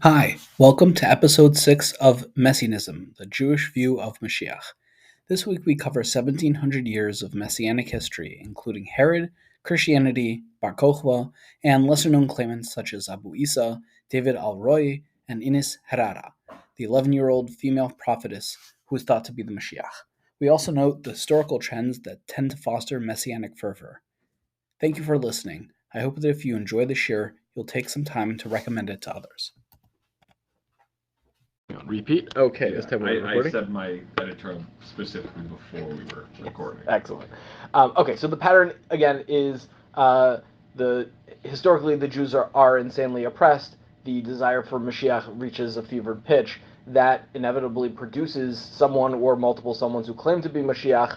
Hi, welcome to episode 6 of Messy-nism, the Jewish view of Moshiach. This week we cover 1700 years of messianic history, including Herod, Christianity, Bar Kochva, and lesser-known claimants such as Abu Isa, David Alroy and Ines Herrera, the 11-year-old female prophetess who is thought to be the Moshiach. We also note the historical trends that tend to foster messianic fervor. Thank you for listening. I hope that if you enjoy the shiur, you'll take some time to recommend it to others. Repeat? Okay, Yeah, this time we're recording? I said my editorial specifically before we were recording. Excellent. Okay, so the pattern, again, is historically the Jews are insanely oppressed. The desire for Mashiach reaches a fevered pitch that inevitably produces someone or multiple someones who claim to be Mashiach.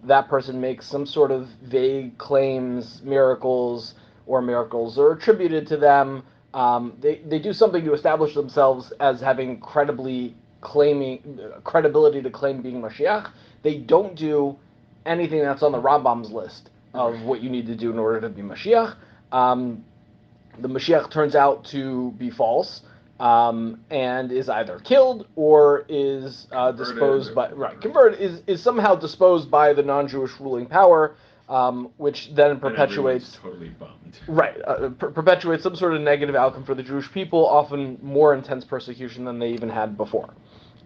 That person makes some sort of vague claims, miracles are attributed to them. They do something to establish themselves as having credibility to claim being Mashiach. They don't do anything that's on the Rambam's list of what you need to do in order to be Mashiach. The Mashiach turns out to be false and is either killed or is disposed by converted is somehow disposed by the non-Jewish ruling power. Which then perpetuates totally bummed. Right, perpetuates some sort of negative outcome for the Jewish people, often more intense persecution than they even had before.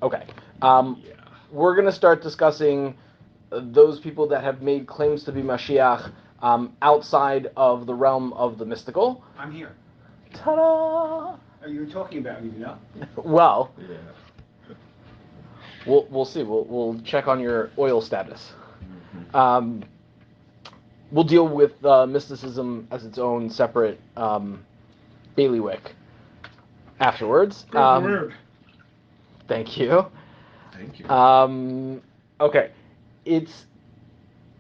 Okay, We're going to start discussing those people that have made claims to be Mashiach outside of the realm of the mystical. I'm here. Ta-da! Are you talking about me, you know? Well, Yeah. we'll see. We'll check on your oil status. Mm-hmm. We'll deal with mysticism as its own separate bailiwick afterwards. Thank you. Thank you. Okay, it's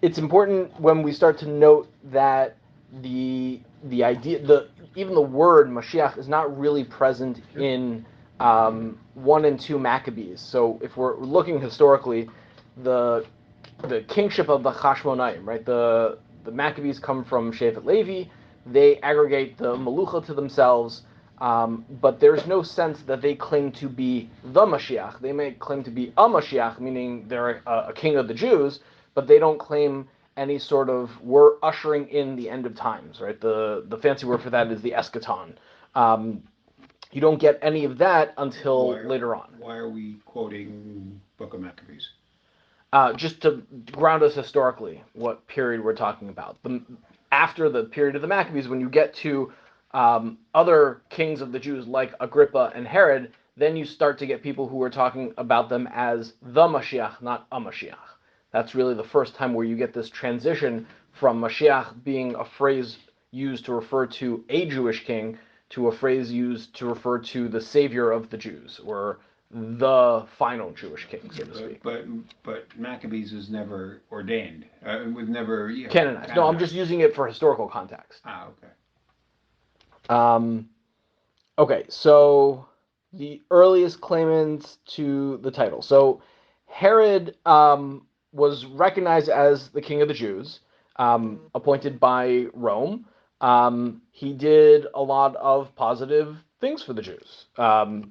important when we start to note that the idea, even the word Mashiach is not really present in 1 and 2 Maccabees. So if we're looking historically, the kingship of the Chashmonaim, right? The Maccabees come from Shevet Levi. They aggregate the Melucha to themselves, but there's no sense that they claim to be the Mashiach. They may claim to be a Mashiach, meaning they're a king of the Jews, but they don't claim any sort of, we're ushering in the end of times, right? The fancy word for that is the eschaton. You don't get any of that until later on. Why are we quoting Book of Maccabees? Just to ground us historically, what period we're talking about. After the period of the Maccabees, when you get to other kings of the Jews like Agrippa and Herod, then you start to get people who are talking about them as the Mashiach, not a Mashiach. That's really the first time where you get this transition from Mashiach being a phrase used to refer to a Jewish king to a phrase used to refer to the savior of the Jews, or the final Jewish king, so to speak. But Maccabees was never ordained. Was never canonized. No, I'm just using it for historical context. Okay. Okay, so the earliest claimants to the title. So Herod was recognized as the king of the Jews, appointed by Rome. He did a lot of positive things for the Jews.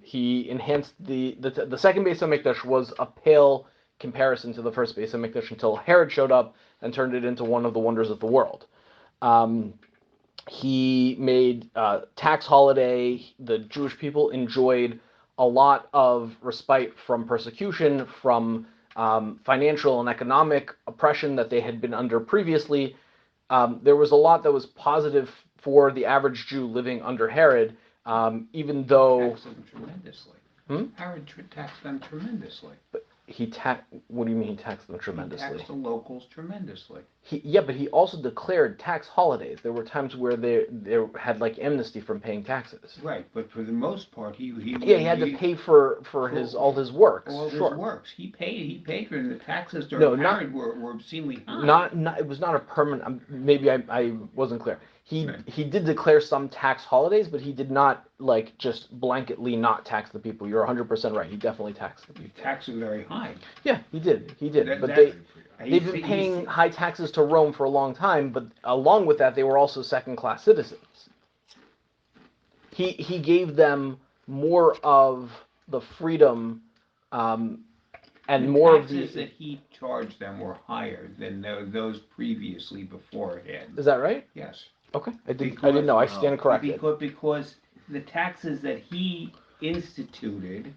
He enhanced the second Beis HaMikdash was a pale comparison to the first Beis HaMikdash until Herod showed up and turned it into one of the wonders of the world. He made tax holiday. The Jewish people enjoyed a lot of respite from persecution, from financial and economic oppression that they had been under previously. There was a lot that was positive for the average Jew living under Herod, even though... He taxed them tremendously. Herod taxed them tremendously. But what do you mean he taxed them tremendously? He taxed the locals tremendously. But he also declared tax holidays. There were times where they had like amnesty from paying taxes. Right, but for the most part, he had to pay for all his works. All his works. He paid for the taxes during Herod were obscenely high. It was not a permanent. Maybe I wasn't clear. He did declare some tax holidays, but he did not just blanketly not tax the people. You're 100% right. He definitely taxed the people. He taxed them very high. Yeah, he did. But they've been paying high taxes to Rome for a long time. But along with that, they were also second-class citizens. He gave them more of the freedom and the more of taxes that he charged them were higher than those previously beforehand. Is that right? Yes. Okay, I didn't know. I stand corrected. Because the taxes that he instituted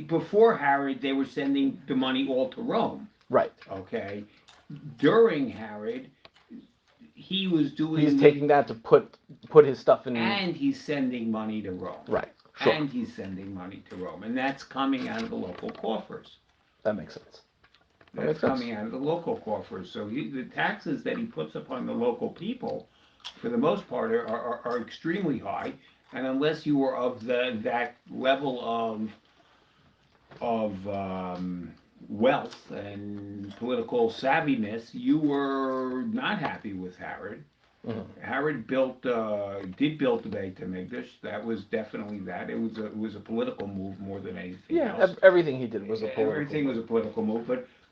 before Herod, they were sending the money all to Rome. Right. Okay. During Herod, he was doing. He's taking that to put his stuff in. And he's sending money to Rome. Right. Sure. And he's sending money to Rome, and that's coming out of the local coffers. That makes sense. That's coming out of the local coffers. So the taxes that he puts upon the local people, for the most part, are extremely high. And unless you were of that level of wealth and political savviness, you were not happy with Herod. Mm-hmm. Herod did build the Beit HaMikdash. That was definitely that. It was a political move more than anything else. Yeah, everything he did was a political Everything was a political move,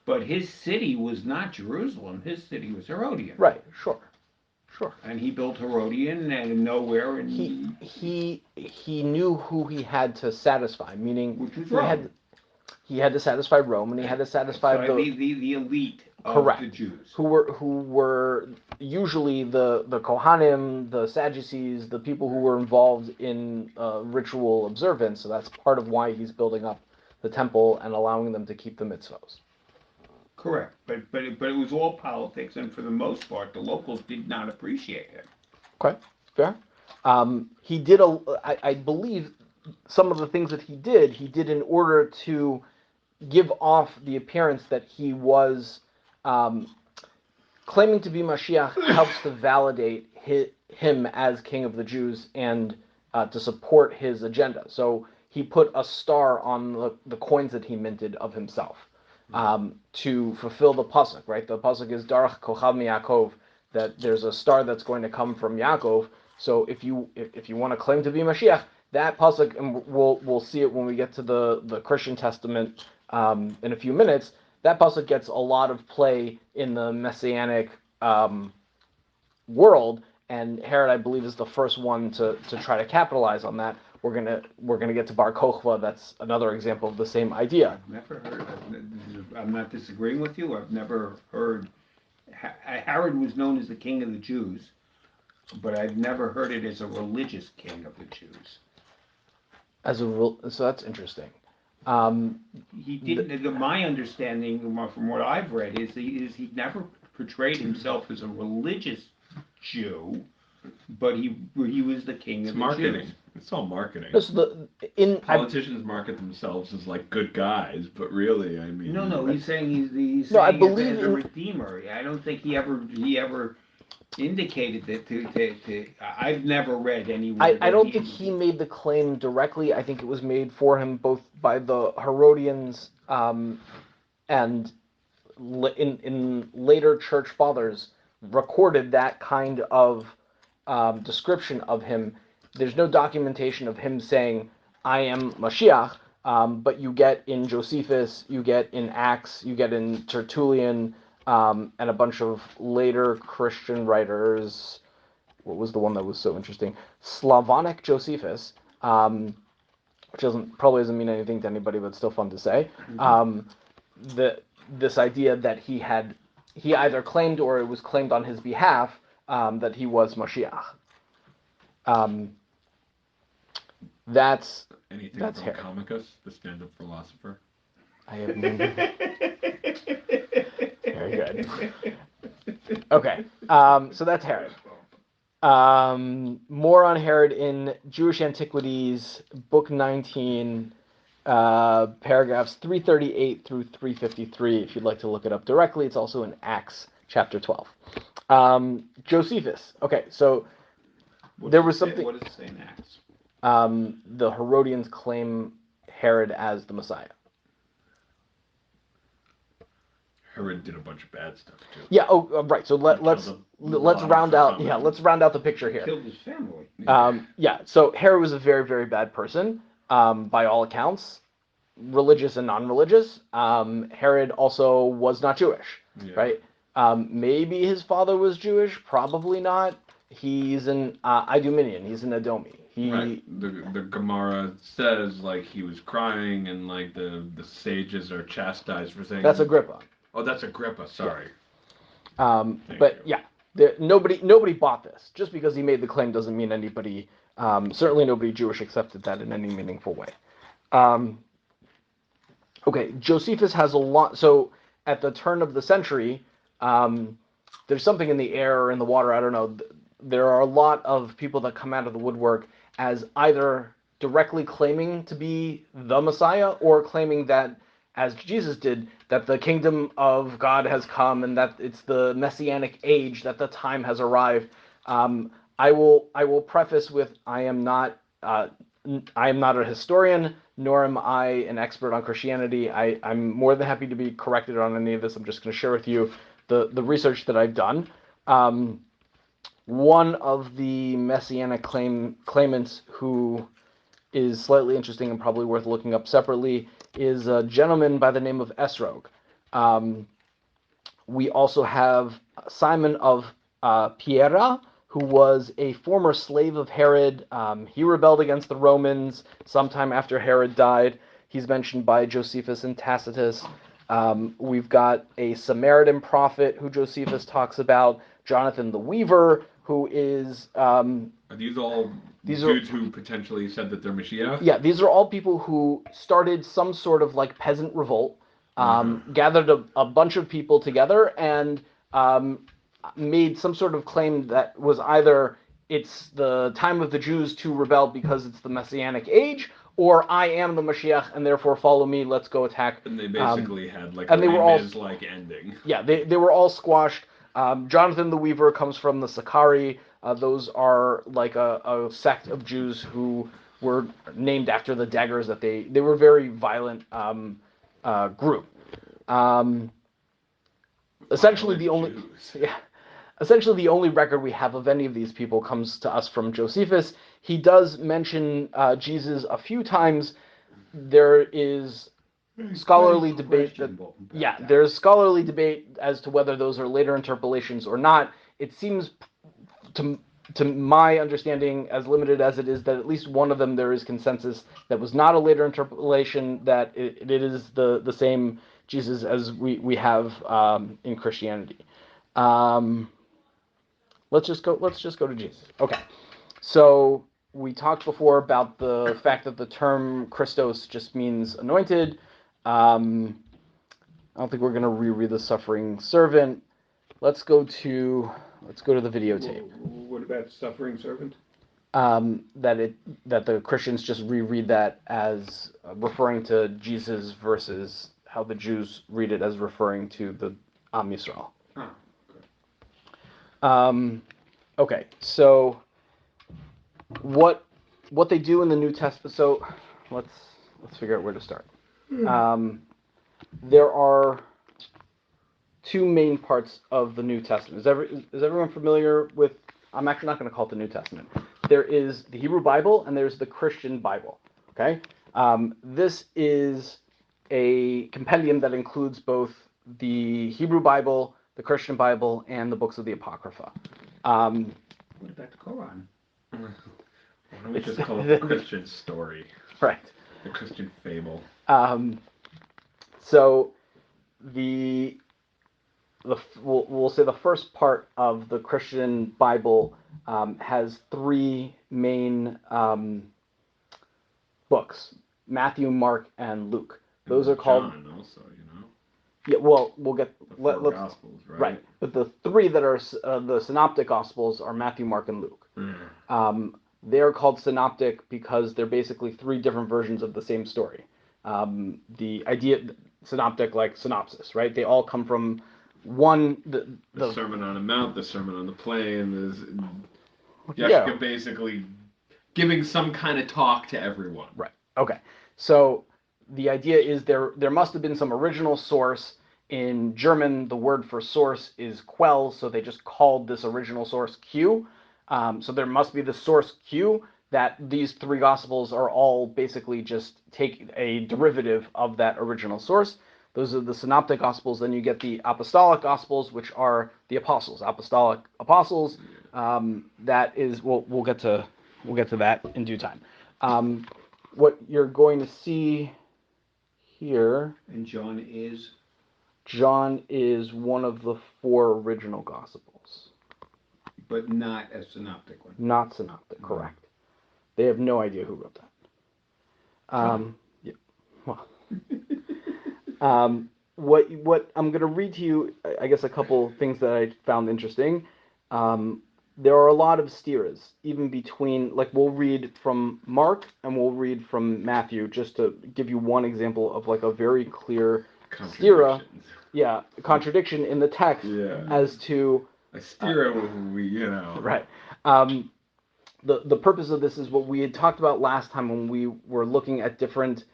but his city was not Jerusalem. His city was Herodian. Right. Sure. And he built Herodian and nowhere. And he knew who he had to satisfy, meaning which was Rome. He had to satisfy Rome, and he had to satisfy the elite of correct, the Jews, who were usually the Kohanim, the Sadducees, the people who were involved in ritual observance. So that's part of why he's building up the temple and allowing them to keep the mitzvos. Correct, but it was all politics, and for the most part, the locals did not appreciate him. Okay, fair. He did I believe some of the things that he did in order to give off the appearance that he was claiming to be Moshiach helps to validate him as king of the Jews and to support his agenda. So he put a star on the coins that he minted of himself to fulfill the pasuk. Right, the pasuk is Darach Kochva Yaakov, that there's a star that's going to come from Yaakov. So if you want to claim to be Moshiach, that pasuk, and we'll see it when we get to the Christian Testament in a few minutes. That pasuk gets a lot of play in the messianic world, and Herod, I believe, is the first one to try to capitalize on that. We're gonna get to Bar Kochva. That's another example of the same idea. I've never heard. I'm not disagreeing with you. I've never heard. Herod was known as the king of the Jews, but I've never heard it as a religious king of the Jews. So that's interesting. He didn't. My understanding, from what I've read, is he never portrayed himself as a religious Jew, but he was the king of the Jews. It's all marketing. Politicians market themselves as like good guys, but really, I mean. No, he's saying he's no, saying I believe as a redeemer. I don't think he ever indicated that to I've never read anywhere. I don't think he made the claim directly. I think it was made for him both by the Herodians and in later church fathers recorded that kind of description of him. There's no documentation of him saying, I am Moshiach, but you get in Josephus, you get in Acts, you get in Tertullian, and a bunch of later Christian writers. What was the one that was so interesting? Slavonic Josephus, which probably doesn't mean anything to anybody, but still fun to say. This idea that he either claimed or it was claimed on his behalf that he was Moshiach. That's from Comicus, the stand-up philosopher. I have no Very good. Okay, so that's Herod. More on Herod in Jewish Antiquities, Book 19, paragraphs 338 through 353. If you'd like to look it up directly, it's also in Acts chapter 12. Josephus. Okay, so there was something. What does it say in Acts? The Herodians claim Herod as the Messiah. Herod did a bunch of bad stuff too. Yeah. Oh, right. So let's round out. Yeah, let's round out the picture here. He killed his family. Yeah. So Herod was a very, very bad person, by all accounts, religious and non-religious. Herod also was not Jewish, right? Maybe his father was Jewish. Probably not. He's an Idumean. He's an Edomi. Right. The Gemara says like he was crying and like the sages are chastised for saying That's Agrippa. Oh, that's Agrippa. Sorry. But yeah, nobody bought this. Just because he made the claim doesn't mean anybody, certainly nobody Jewish accepted that in any meaningful way. Okay, Josephus has a lot. So at the turn of the century, there's something in the air or in the water. I don't know. There are a lot of people that come out of the woodwork as either directly claiming to be the Messiah or claiming that, as Jesus did, that the kingdom of God has come and that it's the messianic age, that the time has arrived. I will preface with I am not a historian, nor am I an expert on Christianity. I'm more than happy to be corrected on any of this. I'm just going to share with you the research that I've done. One of the messianic claimants who is slightly interesting and probably worth looking up separately is a gentleman by the name of Esrog. We also have Simon of Piera, who was a former slave of Herod. He rebelled against the Romans sometime after Herod died. He's mentioned by Josephus and Tacitus. We've got a Samaritan prophet who Josephus talks about, Jonathan the Weaver, who is... Are these all dudes who potentially said that they're Moshiach? Yeah, these are all people who started some sort of like peasant revolt, gathered a bunch of people together and made some sort of claim that was either it's the time of the Jews to rebel because it's the messianic age, or I am the Moshiach and therefore follow me, let's go attack. And they basically had like a Miz-like ending. Yeah, they were all squashed. Jonathan the Weaver comes from the Sakari. Those are like a sect of Jews who were named after the daggers that they were very violent group. Essentially the only record we have of any of these people comes to us from Josephus. He does mention Jesus a few times. There is scholarly debate there's scholarly debate as to whether those are later interpolations or not. It seems to my understanding, as limited as it is, that at least one of them there is consensus that was not a later interpolation, that it is the same Jesus as we have in Christianity. Let's just go to Jesus. Okay, so we talked before about the fact that the term Christos just means anointed. I don't think we're going to reread the suffering servant. Let's go to the videotape. What about suffering servant? That the Christians just reread that as referring to Jesus versus how the Jews read it as referring to the Am Yisrael. Okay, so what they do in the New Testament. So let's figure out where to start. There are two main parts of the New Testament. Is everyone familiar with? I'm actually not going to call it the New Testament. There is the Hebrew Bible and there's the Christian Bible. Okay, this is a compendium that includes both the Hebrew Bible, the Christian Bible, and the books of the Apocrypha. What about the Quran? Why don't we just call it the Christian story? Right. The Christian fable. So we'll say the first part of the Christian Bible has three main books: Matthew, Mark, and Luke. Those are called. John also, you know. Yeah, well, we'll get the four Gospels, right? Right, but the three that are the Synoptic Gospels are Matthew, Mark, and Luke. They are called synoptic because they're basically three different versions of the same story. The idea, synoptic, like synopsis, right? They all come from one. The Sermon on the Mount, the Sermon on the Plain. Yeshua basically giving some kind of talk to everyone. Right. Okay. So the idea is there must have been some original source. In German, the word for source is Quell, so they just called this original source Q. So there must be the source Q, that these three Gospels are all basically just take a derivative of that original source. Those are the Synoptic Gospels. Then you get the Apostolic Gospels, which are the apostles. Apostolic apostles, That is, we'll get to that in due time. What you're going to see here. And John is one of the 4 original Gospels. But not a synoptic one. Not synoptic, correct. They have no idea who wrote that. Yeah. Well. What I'm going to read to you, I guess, a couple things that I found interesting. There are a lot of steeras, even between, like, we'll read from Mark and we'll read from Matthew, just to give you one example of, like, a very clear stira. Yeah, contradiction in the text as to... A stira, Right. The purpose of this is what we had talked about last time when we were looking at different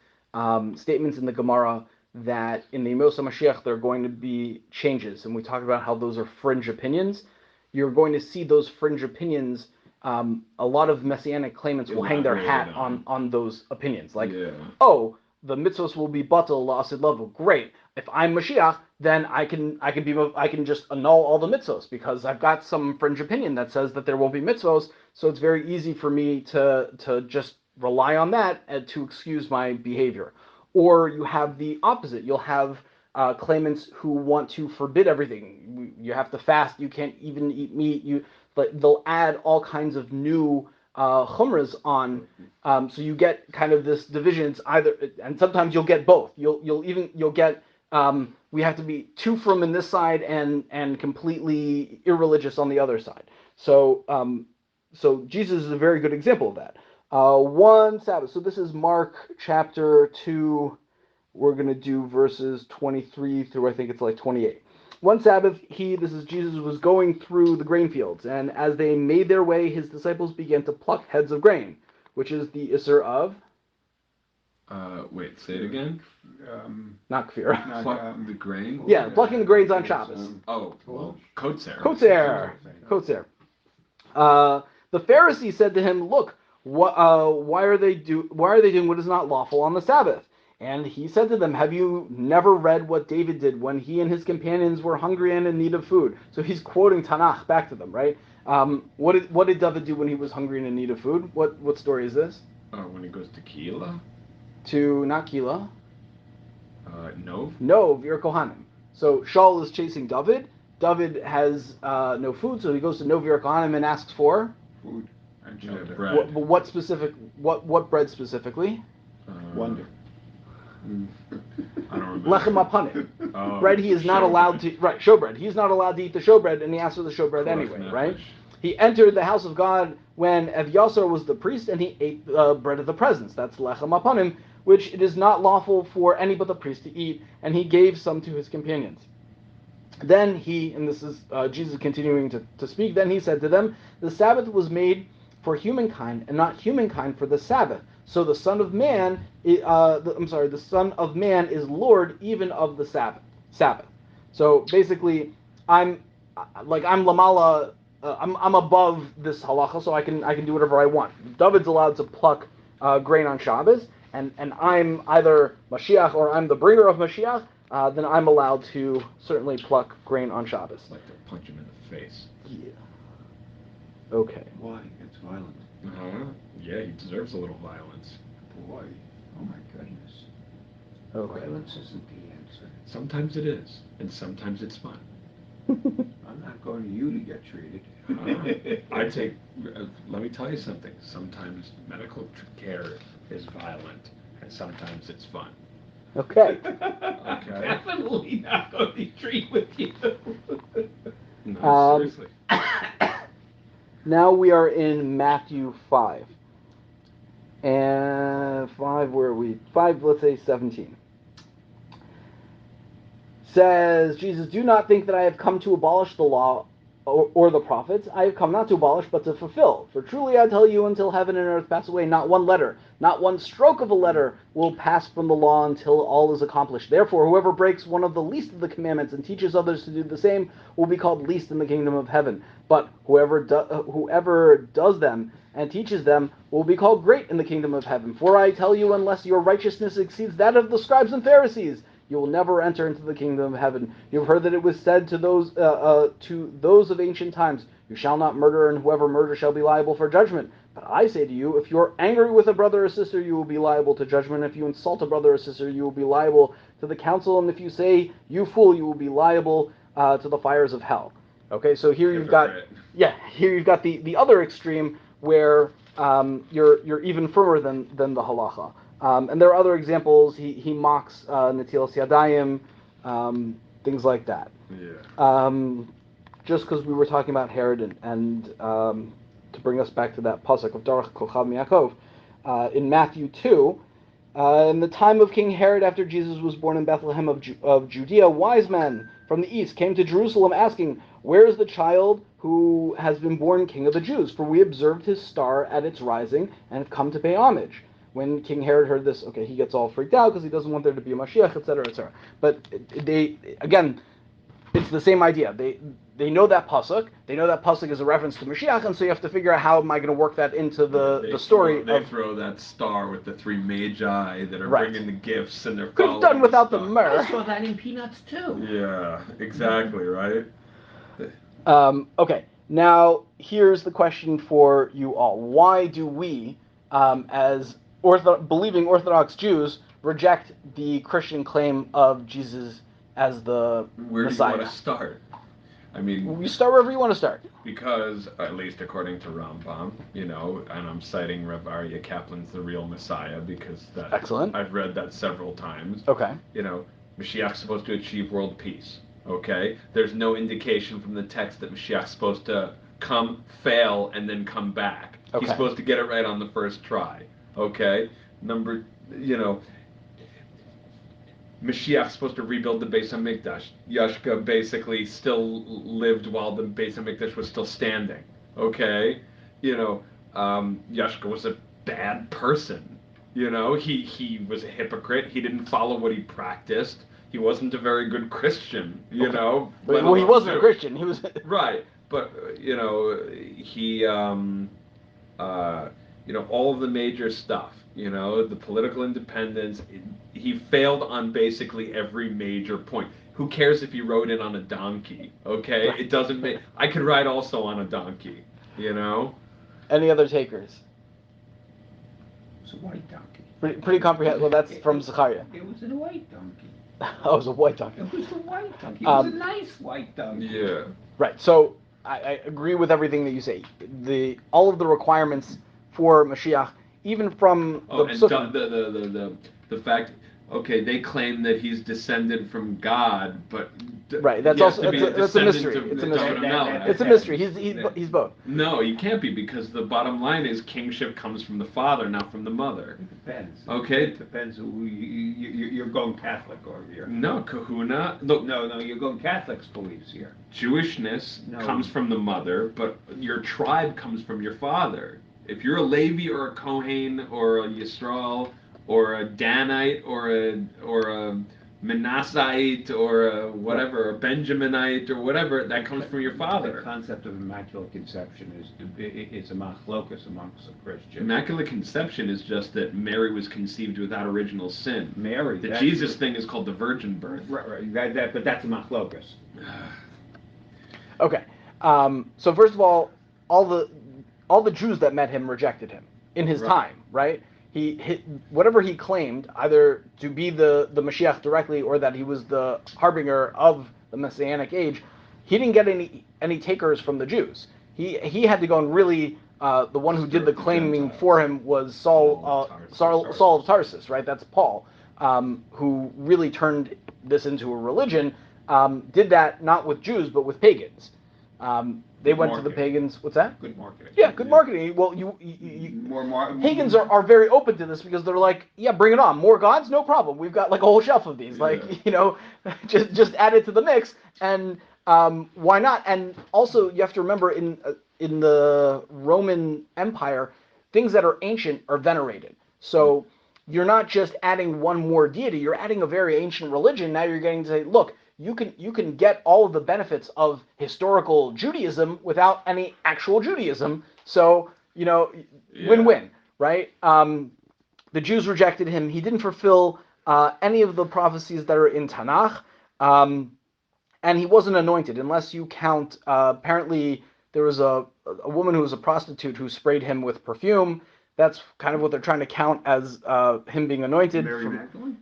statements in the Gemara, that in the Yemos HaMashiach there are going to be changes, and we talked about how those are fringe opinions. You're going to see those fringe opinions. A lot of messianic claimants will hang their hat on those opinions, like, oh, the mitzvos will be batal la'asid lavu. Great. If I'm Moshiach, then I can just annul all the mitzvos because I've got some fringe opinion that says that there will be mitzvos. So it's very easy for me to just rely on that and to excuse my behavior. Or you have the opposite. You'll have claimants who want to forbid everything. You have to fast. You can't even eat meat. They'll add all kinds of new chumras on. So you get kind of this division. It's either, and sometimes you'll get both. You'll get we have to be too frum in this side and completely irreligious on the other side. So Jesus is a very good example of that. One Sabbath. So this is Mark chapter 2. We're going to do verses 23 through, I think it's like 28. One Sabbath, Jesus was going through the grain fields, and as they made their way, his disciples began to pluck heads of grain, which is the Isser of... Wait, say it again? Not kfir. Pluck the grain? Yeah, plucking the grains on Shabbos. Kotzer. Kotzer. The Pharisee said to him, look, why are they doing what is not lawful on the Sabbath? And he said to them, have you never read what David did when he and his companions were hungry and in need of food? So he's quoting Tanakh back to them, right? What did David do when he was hungry and in need of food? What story is this? When he goes to Keilah? To not Keilah. Nov? Nov, Vir Kohanim. So Shaul is chasing David. David has no food, so he goes to Nov Vir Kohanim and asks for food and bread. What bread specifically? Wonder. I don't remember. Lechem apanim. Bread he is not allowed to... Right, showbread. He's not allowed to eat the showbread, and he asked for the showbread anyway, right? He entered the house of God when Evyasar was the priest, and he ate bread of the presence. That's lechem apanim, which it is not lawful for any but the priest to eat, and he gave some to his companions. Then he, and this is Jesus continuing to speak, then he said to them, the Sabbath was made for humankind, and not humankind for the Sabbath. So the Son of Man, the Son of Man is Lord even of the Sabbath. So basically, I'm lamala. I'm above this halacha, so I can do whatever I want. David's allowed to pluck grain on Shabbos, and I'm either Mashiach or I'm the bringer of Mashiach. Then I'm allowed to certainly pluck grain on Shabbos. Like to punch him in the face. Yeah. Okay. Why? It's violent. Yeah, he deserves a little violence. Boy, oh my goodness. Okay. Violence isn't the answer. Sometimes it is, and sometimes it's fun. I'm not going to you to get treated. Let me tell you something. Sometimes medical care is violent, and sometimes it's fun. Okay. Okay. Definitely not going to treat with you. No, seriously. Now we are in Matthew 5. And 5, where are we? 5, let's say 17. Says Jesus, do not think that I have come to abolish the law or the prophets. I have come not to abolish, but to fulfill. For truly I tell you, until heaven and earth pass away, not one letter, not one stroke of a letter will pass from the law until all is accomplished. Therefore, whoever breaks one of the least of the commandments and teaches others to do the same will be called least in the kingdom of heaven. But whoever does them and teaches them will be called great in the kingdom of heaven. For I tell you, unless your righteousness exceeds that of the scribes and Pharisees, you will never enter into the kingdom of heaven. You've heard that it was said to those of ancient times, You shall not murder, and whoever murders shall be liable for judgment. But I say to you, if you're angry with a brother or sister, you will be liable to judgment. If you insult a brother or sister, you will be liable to the council. And if you say, you fool, you will be liable to the fires of hell. Okay, so here you've got, here you've got the other extreme where you're even firmer than the halacha. And there are other examples. He mocks Netilas Yadayim, things like that. Yeah. Just because we were talking about Herod and to bring us back to that pasuk of Darach Kochva Yaakov, in Matthew 2, in the time of King Herod, after Jesus was born in Bethlehem of Judea, wise men from the east came to Jerusalem asking, where is the child who has been born King of the Jews? For we observed his star at its rising and have come to pay homage. When King Herod heard this, okay, he gets all freaked out because he doesn't want there to be a Moshiach, etc., etc. But again, it's the same idea. They know that pasuk. They know that pasuk is a reference to Moshiach, and so you have to figure out how am I going to work that into the story. They throw that star with the three magi that are bringing the gifts, and they're could have done without the myrrh. I saw that in Peanuts too. Yeah, exactly right. Okay, now here's the question for you all: why do we, as believing Orthodox Jews, reject the Christian claim of Jesus as the Where Messiah? do you want to start? I mean, you start wherever you want to start. Because, at least according to Rambam, and I'm citing Rav Aryeh Kaplan's The Real Messiah because Excellent. I've read that several times. Okay. Mashiach's supposed to achieve world peace. Okay? There's no indication from the text that Mashiach's supposed to come, fail, and then come back. Okay. He's supposed to get it right on the first try. Okay? Mashiach's supposed to rebuild the Beis HaMikdash. Yashka basically still lived while the Beis HaMikdash was still standing. Okay? Yashka was a bad person. He was a hypocrite. He didn't follow what he practiced. He wasn't a very good Christian, Well, he wasn't a Christian. He was... Right. But, he, all of the major stuff, the political independence, he failed on basically every major point. Who cares if he rode in on a donkey, okay? It doesn't make... I could ride also on a donkey, Any other takers? It was a white donkey. Pretty comprehensive. Well, that's from Zechariah. It was a white donkey. Oh, it was a white donkey. It was a white donkey. It was a nice white donkey. Yeah. Right. So I agree with everything that you say. All of the requirements for Mashiach, even from the fact. Okay, they claim that he's descended from God, but right. That's also that's a mystery. It's a mystery. It's a mystery. He's both. No, you can't be, because the bottom line is kingship comes from the father, not from the mother. It depends. Okay. It depends who you're going Catholic over here. No, Kahuna. Look, no, you're going Catholic's beliefs here. Jewishness comes from the mother, but your tribe comes from your father. If you're a Levi or a Kohen or a Yisrael or a Danite or a Manassite or a whatever, a Benjaminite or whatever, that comes from your father. The concept of Immaculate Conception is a machlokus amongst the Christians. Immaculate Conception is just that Mary was conceived without original sin. Mary. The Jesus thing is called the virgin birth. Right. But that's a machlokus. Okay. So first of all the Jews that met him rejected him in his time, right? Whatever he claimed, either to be the Mashiach directly or that he was the harbinger of the Messianic age, he didn't get any takers from the Jews. He had to go and really, the one who did the claiming for him was Saul of Tarsus, right? That's Paul, who really turned this into a religion. Did that not with Jews but with pagans. They went to the pagans. What's that? Good marketing. Yeah, good marketing. Well, pagans are very open to this because they're like, yeah, bring it on. More gods, no problem. We've got like a whole shelf of these. Yeah. Like, just add it to the mix, and why not? And also, you have to remember in the Roman Empire, things that are ancient are venerated. So you're not just adding one more deity. You're adding a very ancient religion. Now you're getting to say, look, you can get all of the benefits of historical Judaism without any actual Judaism. So, win-win, right? The Jews rejected him. He didn't fulfill any of the prophecies that are in Tanakh. And he wasn't anointed, unless you count, apparently, there was a woman who was a prostitute who sprayed him with perfume. That's kind of what they're trying to count as him being anointed. Mary Magdalene?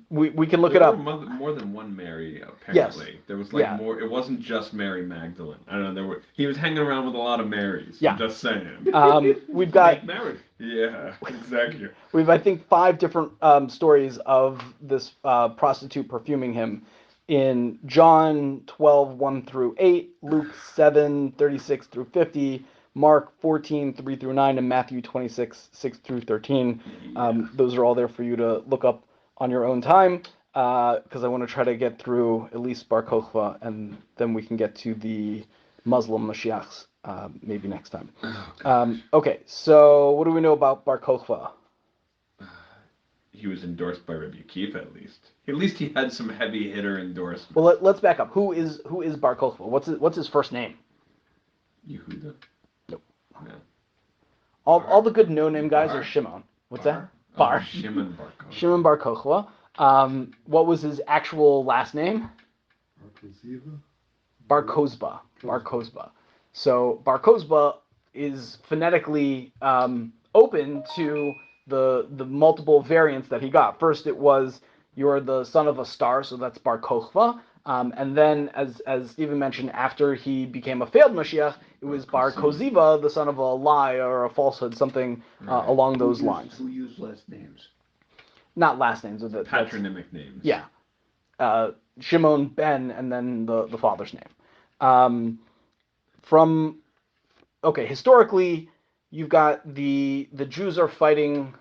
We can look There it up. were more than one Mary, apparently. Yes. There was like Yeah. more. It wasn't just Mary Magdalene. I don't know. He was hanging around with a lot of Marys. Yeah. I'm just saying. We've got Mary. Yeah, exactly. we've I think 5 different stories of this prostitute perfuming him in John 12, 1 through 8, Luke 7, 36 through 50, Mark 14, 3 through 9, and Matthew 26, 6 through 13. Those are all there for you to look up on your own time, because I want to try to get through at least Bar Kochva, and then we can get to the Muslim Mashiachs maybe next time. Okay, so what do we know about Bar Kochva? He was endorsed by Rabbi Akiva, at least. At least he had some heavy hitter endorsement. Well, let's back up. Who is Bar Kochva? What's his first name? Yehuda? Nope. No. All the good no-name guys Bar? are Shimon. What's Bar? that? Bar. Oh, Shimon Bar Kochva. Shimon Bar Kochva. What was his actual last name? Bar Kozba. Bar Kozba. So Bar Kozba is phonetically open to the multiple variants that he got. First, it was you're the son of a star, so that's Bar Kochva. And then, as Stephen mentioned, after he became a failed Mashiach, it was Bar Koziva, the son of a lie or a falsehood, something along those lines. Who used last names? Not last names. Patronymic names. Yeah. Shimon ben, and then the father's name. Historically, you've got the Jews are fighting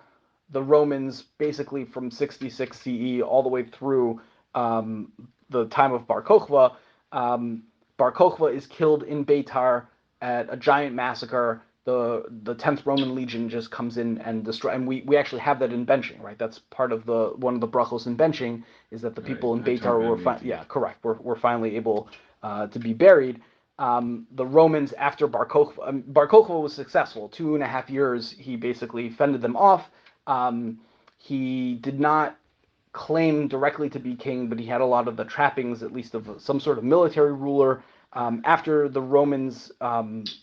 the Romans basically from 66 CE all the way through the time of Bar Kochva. Bar Kochva is killed in Beitar at a giant massacre. The 10th Roman Legion just comes in and destroy, and we actually have that in benching, right? That's part of one of the brachos in benching is that the people in Beitar were finally able to be buried. The Romans after Bar Kochva was successful. 2.5 years he basically fended them off. He did not claim directly to be king, but he had a lot of the trappings, at least of some sort of military ruler. After the Romans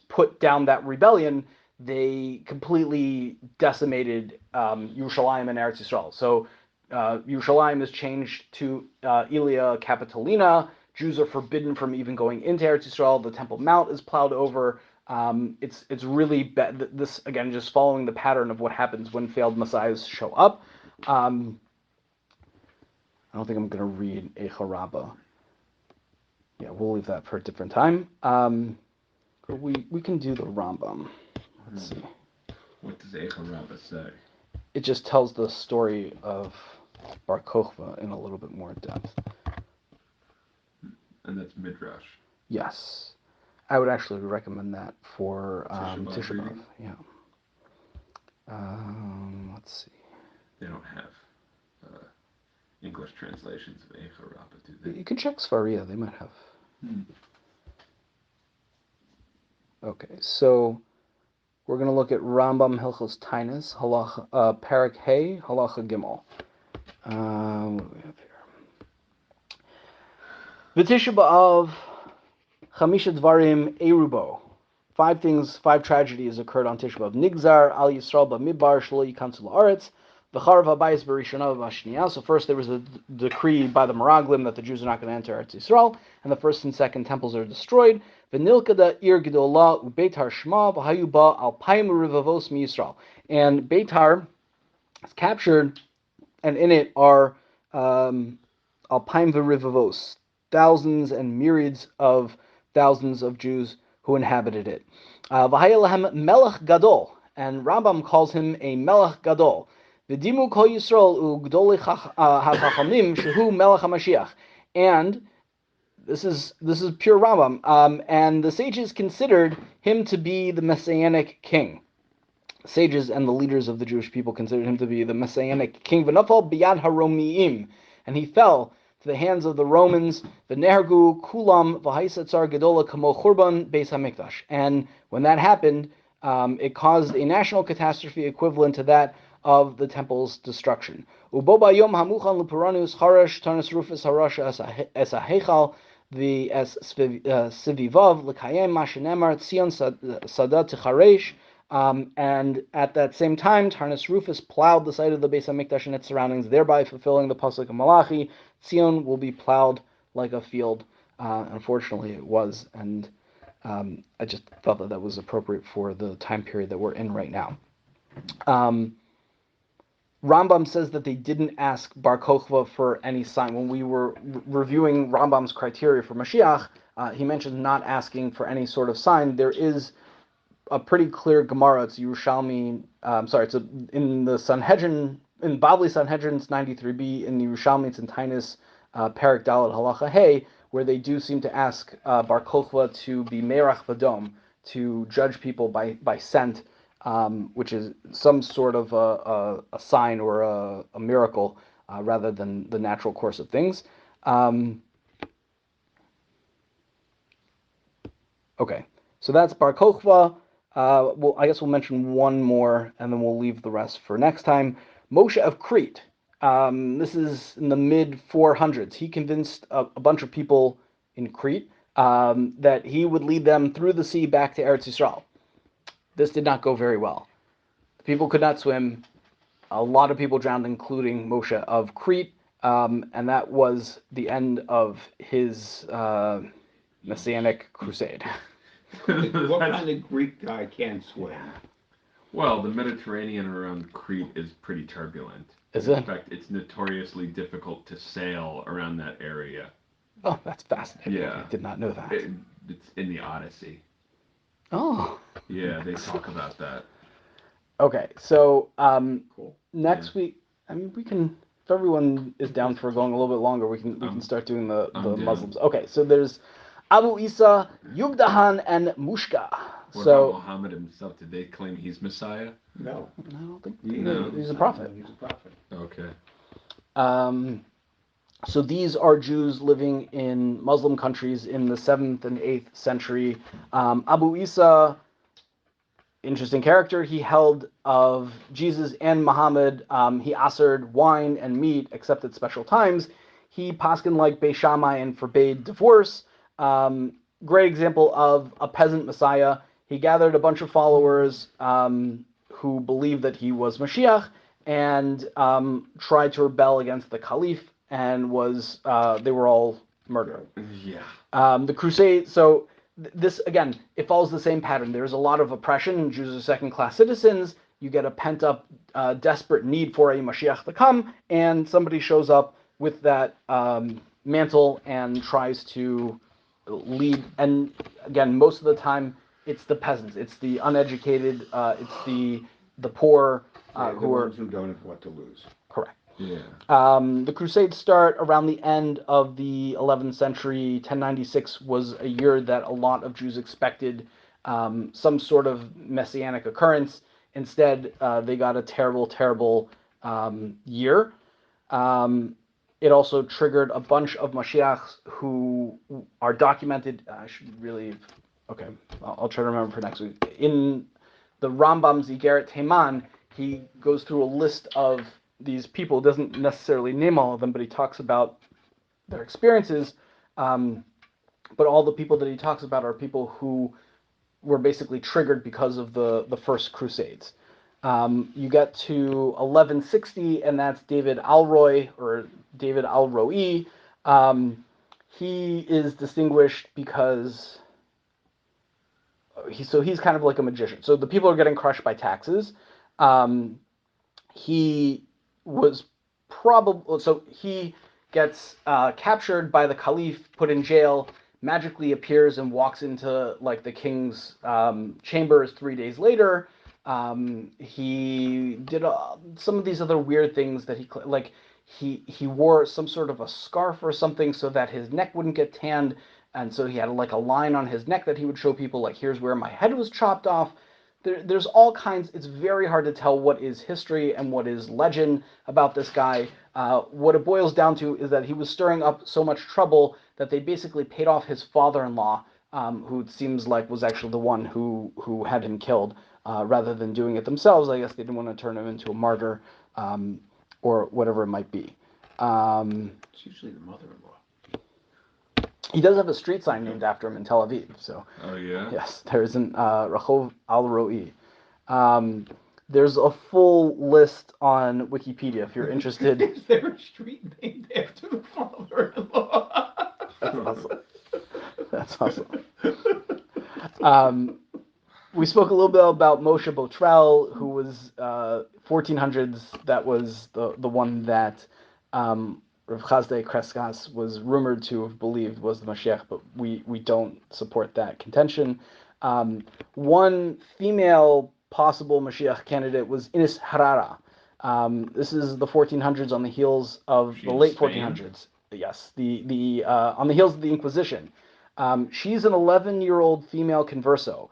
put down that rebellion, they completely decimated Yerushalayim and Eretz Yisrael. So Yerushalayim is changed to Ilia Capitolina. Jews are forbidden from even going into Eretz Yisrael. The Temple Mount is plowed over. It's really bad. This, again, just following the pattern of what happens when failed messiahs show up. I don't think I'm going to read Eicha Rabbah. Yeah, we'll leave that for a different time. But we can do the Rambam. Let's see. What does Eicha Rabbah say? It just tells the story of Bar Kochva in a little bit more depth. And that's Midrash. Yes. I would actually recommend that for Tisha B'Av. Yeah. Let's see. They don't have English translations of Eicha Rabbah, do they? You can check Svaria. They might have. Okay, so we're going to look at Rambam Hilchos Tainis, Parak Hey, Halacha Gimel. What do we have here? V'tisha b'av, Chamisha Dvarim Erubo. 5 tragedies occurred on Tisha B'av. Nigzar al Yisrael b'midbar shlo yikansu la'aretz. V'charav habayis b'rishona v'ashniya. So first there was a decree by the Meraglim that the Jews are not going to enter Eretz Yisrael, and the first and second temples are destroyed. V'nilkada ir gedola u'beitar shma v'hayu ba alpayim rivavos miYisrael. And Beitar is captured, and in it are alpayim v'rivavos, thousands and myriads of thousands of Jews who inhabited it. V'haya lahem melech gadol, and Rambam calls him a melech gadol. V'dimu kol Yisrael u'gdolei hachachamim shehu melech HaMashiach. And this is pure Rambam. And the sages considered him to be the messianic king. Sages and the leaders of the Jewish people considered him to be the messianic king. V'nafal biyad haromiim, and he fell to the hands of the Romans. V'nehergu kulam v'haisa tsar gedola kamo churban beis hamikdash. And when that happened, it caused a national catastrophe equivalent to that of the temple's destruction. Uboba yom hamuchan lupuranus harash tarnas rufus harasha esa hechal the es Sivivav L'Kayem Mashenemar Tzion Sada Ticharesh. And at that same time, Tarnus Rufus plowed the site of the Beis Hamikdash and its surroundings, thereby fulfilling the pasuk of Malachi. Tzion will be plowed like a field. Unfortunately, it was, and I just thought that was appropriate for the time period that we're in right now. Rambam says that they didn't ask Bar Kochva for any sign. When we were reviewing Rambam's criteria for Mashiach, he mentioned not asking for any sort of sign. There is a pretty clear Gemara. It's Yerushalmi. In the Sanhedrin, in Bavli Sanhedrin, it's 93b. In the Yerushalmi, it's in Tainus Perik Dalet Halacha Hey, where they do seem to ask Bar Kochva to be Merach Vadom, to judge people by scent, which is some sort of a sign or a miracle rather than the natural course of things. Okay, so that's Bar Kochva. I guess we'll mention one more, and then we'll leave the rest for next time. Moshe of Crete. This is in the mid-400s. He convinced a bunch of people in Crete that he would lead them through the sea back to Eretz Yisrael. This did not go very well. The people could not swim. A lot of people drowned, including Moshe of Crete, and that was the end of his messianic crusade. What kind of Greek guy can't swim? Well, the Mediterranean around Crete is pretty turbulent. Is it? In fact, it's notoriously difficult to sail around that area. Oh, that's fascinating. Yeah. I did not know that. It's in the Odyssey. Oh. Yeah, they talk about that. Okay, so Cool. next week, I mean, we can, if everyone is down for going a little bit longer, we can start doing the Muslims. Okay, so there's Abu Isa, Yugdahan, and Mushka. What about Muhammad himself? Did they claim he's Messiah? No. I don't think No. he's a prophet. He's a prophet. Okay. So these are Jews living in Muslim countries in the 7th and 8th century. Abu Isa, interesting character. He held of Jesus and Muhammad. He assered wine and meat except at special times. He paskin like Beis Shammai and forbade divorce. Great example of a peasant Messiah. He gathered a bunch of followers who believed that he was Moshiach and tried to rebel against the Caliph, and they were all murdered. Yeah. The crusade. So this again, it follows the same pattern. There's a lot of oppression. Jews are second-class citizens. You get a pent-up, desperate need for a Mashiach to come, and somebody shows up with that mantle and tries to lead. And again, most of the time, it's the peasants, it's the uneducated, it's the poor who don't have what to lose. Correct. Yeah. The Crusades start around the end of the 11th century. 1096 was a year that a lot of Jews expected some sort of messianic occurrence. Instead, they got a terrible, terrible year. It also triggered a bunch of Mashiachs who are documented. I should really, okay, I'll try to remember for next week. In the Rambam's Igeret Teman, he goes through a list of these people, doesn't necessarily name all of them, but he talks about their experiences. But all the people that he talks about are people who were basically triggered because of the first Crusades. You get to 1160, and that's David Alroy, or David Alroy. He is distinguished because he's kind of like a magician. So the people are getting crushed by taxes. He was he gets captured by the Caliph, put in jail, magically appears and walks into like the king's chambers 3 days later. He did some of these other weird things that he wore some sort of a scarf or something so that his neck wouldn't get tanned, and so he had like a line on his neck that he would show people, like, here's where my head was chopped off. There's all kinds. It's very hard to tell what is history and what is legend about this guy. What it boils down to is that he was stirring up so much trouble that they basically paid off his father-in-law, who it seems like was actually the one who had him killed, rather than doing it themselves. I guess they didn't want to turn him into a martyr, or whatever it might be. It's usually the mother-in-law. He does have a street sign named after him in Tel Aviv. So Oh yeah. yes, there's an Rehov Alroy. There's a full list on Wikipedia if you're interested. Is there a street named after the father-in-law? That's awesome. That's awesome. We spoke a little bit about Moshe Botrel, who was 1400s. That was the one that Rav Chazdei Kreskas was rumored to have believed was the Mashiach, but we don't support that contention. One female possible Mashiach candidate was Ines Herrera. This is the 1400s on the heels of the late 1400s. Yes, the on the heels of the Inquisition. She's an 11-year-old female converso.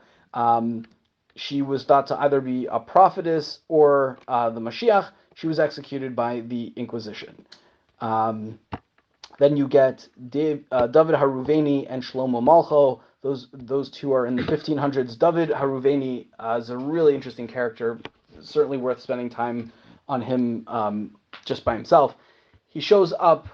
She was thought to either be a prophetess or the Mashiach. She was executed by the Inquisition. Then you get David Haruveni and Shlomo Malcho. Those two are in the 1500s. David Haruveni is a really interesting character. Certainly worth spending time on him just by himself. He shows up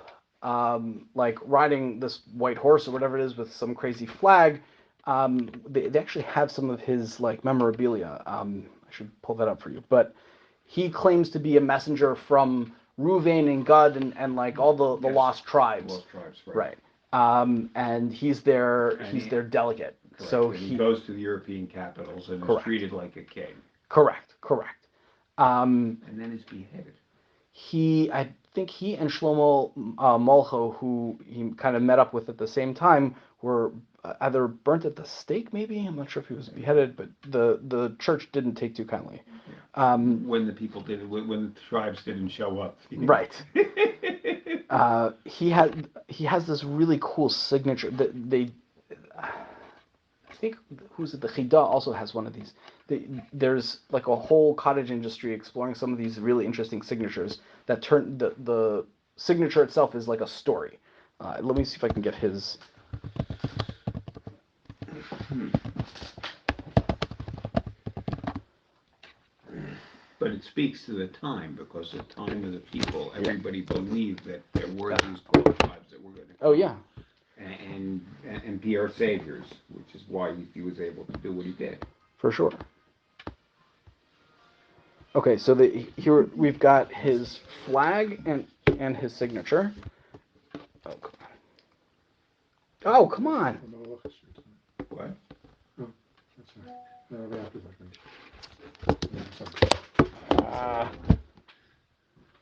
like riding this white horse or whatever it is with some crazy flag. They actually have some of his like memorabilia. I should pull that up for you. But he claims to be a messenger from Ruvain and Gad and like all the lost tribes. Lost tribes, right. And he's their delegate. Correct. So and he goes to the European capitals and is treated like a king. Correct. And then is beheaded. I think he and Shlomo Malcho, who he kind of met up with at the same time, were either burnt at the stake, maybe. I'm not sure if he was beheaded, but the church didn't take too kindly. When the people did, when the tribes didn't show up. Right. He has this really cool signature that I think who's it? The Chida also has one of these. There's like a whole cottage industry exploring some of these really interesting signatures that turn the signature itself is like a story. Let me see if I can get his. But it speaks to the time, because the time of the people, everybody believed that there were these 12 tribes that were going to come. Oh yeah. And be our saviors, which is why he was able to do what he did. For sure. Okay, so here we've got his flag and his signature. Oh, come on. What? Oh, that's right. No, right after that.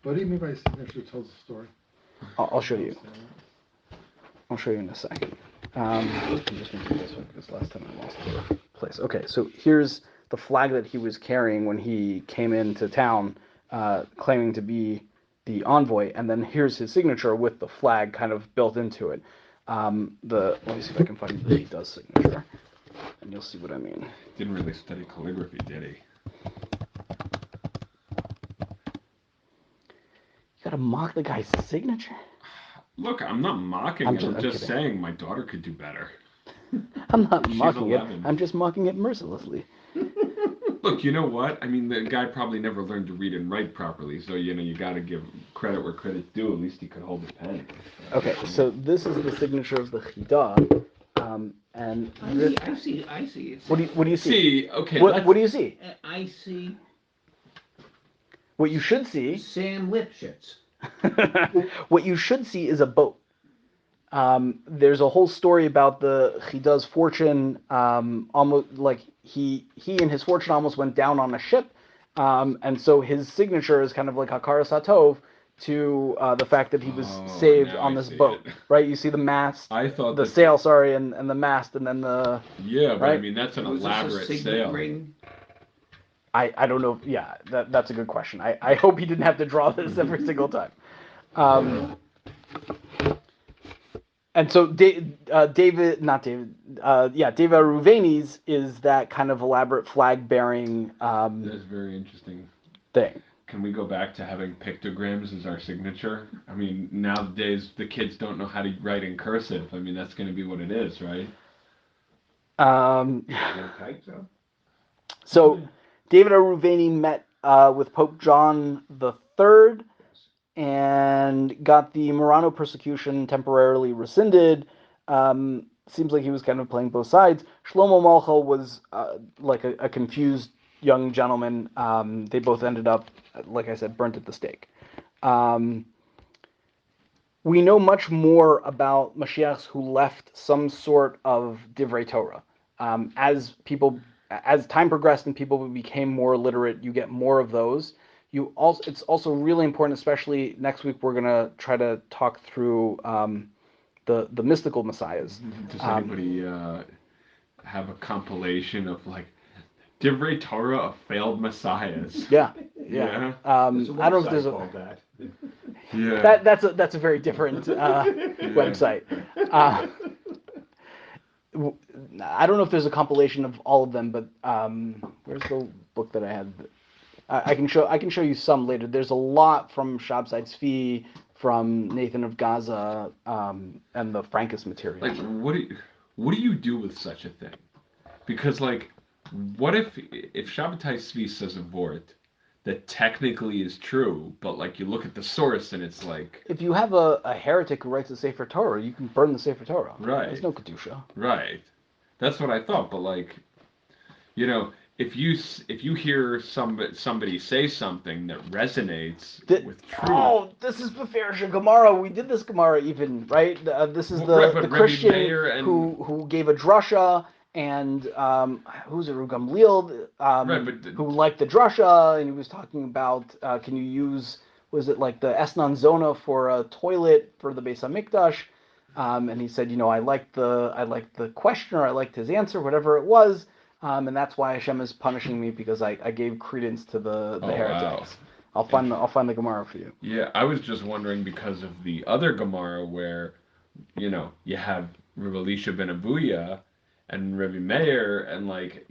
What do you mean by signature tells the story? I'll show you. I'll show you in a second. I'm just going to do this one because last time I lost the place. Okay, so here's the flag that he was carrying when he came into town, claiming to be the envoy, and then here's his signature with the flag kind of built into it. Let me see if I can find the Chida's signature, and you'll see what I mean. Didn't really study calligraphy, did he? You gotta mock the guy's signature? Look, I'm not mocking him. I'm just kidding. saying my daughter could do better. I'm not She's mocking 11. it. I'm just mocking it mercilessly. Look, you know what? I mean, the guy probably never learned to read and write properly, so, you got to give credit where credit's due. At least he could hold the pen. Okay, so this is the signature of the Chida, and I see. It's what do you see? Okay. What do you see? I see What you should see. Sam Lipschitz. What you should see is a boat. There's a whole story about the Chida's fortune. Almost like he and his fortune almost went down on a ship, and so his signature is kind of like Hakara Satov to the fact that he was saved on this boat. Right? You see the mast, I thought the sail, sorry, and the mast, and then the. Yeah, but right? I mean that's an Was elaborate this a signet sail. ring? I don't know. Yeah, that's a good question. I hope he didn't have to draw this every single time. And so David Ruveni's is that kind of elaborate flag bearing. That's very interesting. Thing. Can we go back to having pictograms as our signature? I mean, nowadays the kids don't know how to write in cursive. I mean, that's going to be what it is, right? So David Ruveni met with Pope John III and got the Marano persecution temporarily rescinded. Seems like he was kind of playing both sides. Shlomo Malcha was like a confused young gentleman. They both ended up, like I said, burnt at the stake. We know much more about Mashiachs who left some sort of divrei Torah. As time progressed and people became more literate, you get more of those. It's also really important, especially next week. We're gonna try to talk through the mystical messiahs. Does anybody have a compilation of like divrei Torah of failed messiahs? Yeah. There's a I don't know if there's website called that. Yeah. That's a very different website. I don't know if there's a compilation of all of them, but where's the book that I had? I can show you some later. There's a lot from Shabtai Tzvi, from Nathan of Gaza, and the Frankus material. Like, what do you do with such a thing? Because like, what if Shabbatai Tzvi says a vort that technically is true, but like you look at the source and it's like, if you have a heretic who writes the Sefer Torah, you can burn the Sefer Torah. Right. There's no kedusha. right? That's what I thought. But like, you know, if you hear somebody say something that resonates with truth. Oh, this is Beferish Gemara. We did this Gemara even, right? This is Well, the but Christian Mayer and- who gave a drasha, and who's it, Gamliel, Right, but who liked the drasha, and he was talking about can you use, was it like the Esnan Zona for a toilet for the Beis Hamikdash? And he said, I liked the questioner, I liked his answer, whatever it was. And that's why Hashem is punishing me, because I gave credence to the heretics. Wow. I'll find the Gemara for you. Yeah, I was just wondering because of the other Gemara where, you have Rabbi Elisha ben Abuya and Rabbi Meir, and like,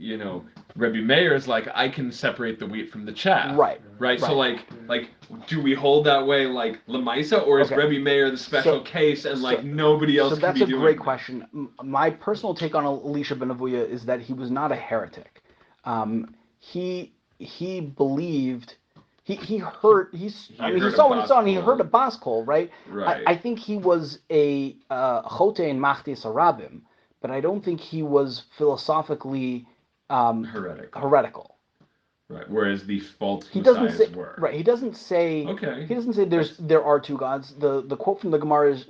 Rabbi Meir is like, I can separate the wheat from the chaff. Right. So like, do we hold that way like Lamaisa, or is Rabbi Meir the special case and like nobody else can be doing? So that's a great question. My personal take on Elisha ben Avuya is that he was not a heretic. He believed. He heard. He saw what he saw, and he heard a bas kol, right? Right. I think he was a chote in machtis harabim, but I don't think he was philosophically heretical. Right. Whereas the false he doesn't messiahs say were. right. He doesn't say. Okay. He doesn't say there are two gods. The quote from the Gemara is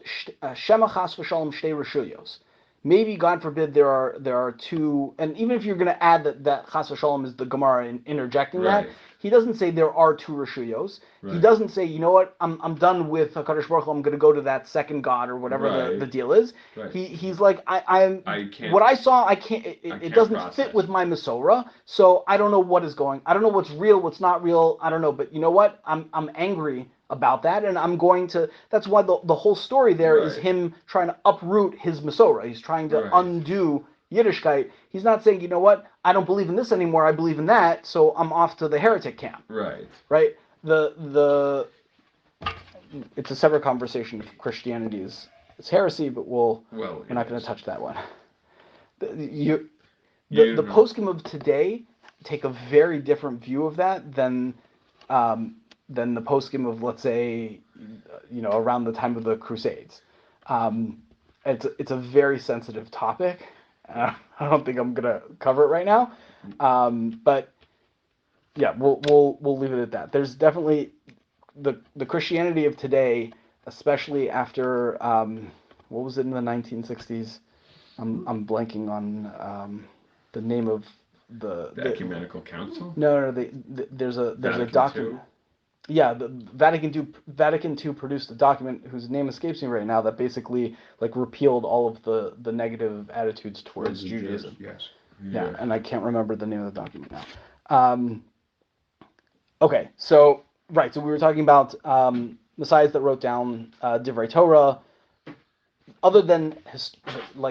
Shema chas v'shalom shtei reshuyos. Maybe, God forbid, there are two, and even if you're going to add that chas v'shalom is the Gemara interjecting that, he doesn't say there are two reshuyos. Right. He doesn't say, you know what, I'm done with HaKadosh Baruch Hu, I'm going to go to that second God or whatever the deal is. Right. He's like, I can't, what I saw, it doesn't process. Fit with my Masorah, so I don't know I don't know what's real, what's not real, I don't know, but you know what, I'm angry about that, and I'm going to. That's why the whole story there is him trying to uproot his Masorah. He's trying to undo Yiddishkeit. He's not saying, you know what, I don't believe in this anymore. I believe in that, so I'm off to the heretic camp. Right. Right. It's a separate conversation if Christianity is heresy, but we're not going to touch that one. The poskim of today take a very different view of that than the poskim of, let's say, around the time of the Crusades. It's a very sensitive topic. I don't think I'm gonna cover it right now, but yeah, we'll leave it at that. There's definitely the Christianity of today, especially after what was it in the 1960s? I'm blanking on the name of the Ecumenical Council. No, there's a document. Yeah, the Vatican II produced a document whose name escapes me right now that basically like repealed all of the negative attitudes towards Judaism. Yes. Yeah, and I can't remember the name of the document now. Okay, so we were talking about messiahs that wrote down Divrei Torah. Other than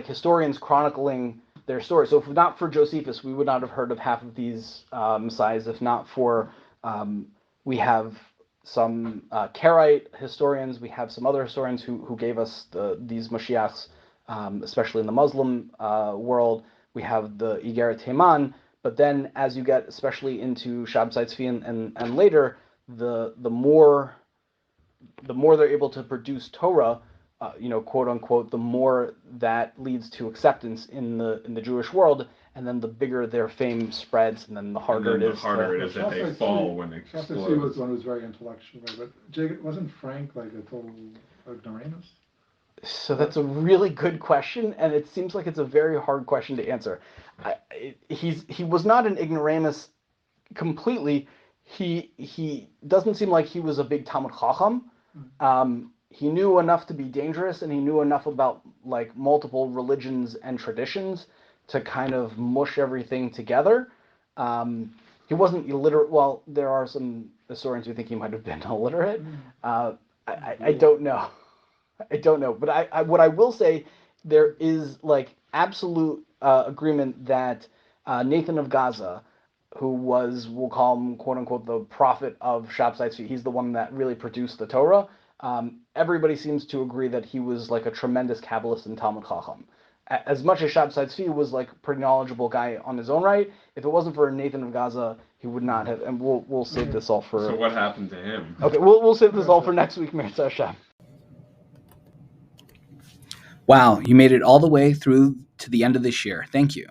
historians chronicling their story. So if not for Josephus, we would not have heard of half of these messiahs. If not for we have some Karaite historians. We have some other historians who gave us these Moshiachs, especially in the Muslim world. We have the Igeret Teman. But then, as you get especially into Shabtai Tzvi and later, the more they're able to produce Torah, quote unquote, the more that leads to acceptance in the Jewish world, and then the bigger their fame spreads, and then the harder and then it is. The harder it is that they fall when they Shasta explode. was the one who was very intellectual, right? But Jacob, wasn't Frank like a total ignoramus? So that's a really good question, and it seems like it's a very hard question to answer. He was not an ignoramus completely. He doesn't seem like he was a big Talmud Chacham. He knew enough to be dangerous, and he knew enough about like multiple religions and traditions to kind of mush everything together. He wasn't illiterate. Well, there are some historians who think he might have been illiterate. I don't know. I don't know, but what I will say, there is like absolute agreement that Nathan of Gaza, who was, we'll call him quote unquote the prophet of Shabtai Tzvi, he's the one that really produced the Torah. Everybody seems to agree that he was like a tremendous Kabbalist and Talmud Chacham. As much as Shabtai Tzvi was like a pretty knowledgeable guy on his own right, if it wasn't for Nathan of Gaza, he would not have. And we'll save this all for. So what happened to him? Okay, we'll save this all for next week, Mirza Hashem. Wow, you made it all the way through to the end of this year. Thank you.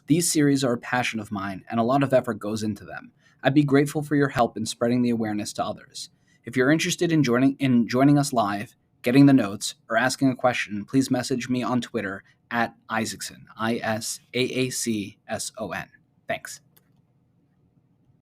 These series are a passion of mine, and a lot of effort goes into them. I'd be grateful for your help in spreading the awareness to others. If you're interested in joining us live, getting the notes, or asking a question, please message me on Twitter at Isaacson, ISAACSON. Thanks.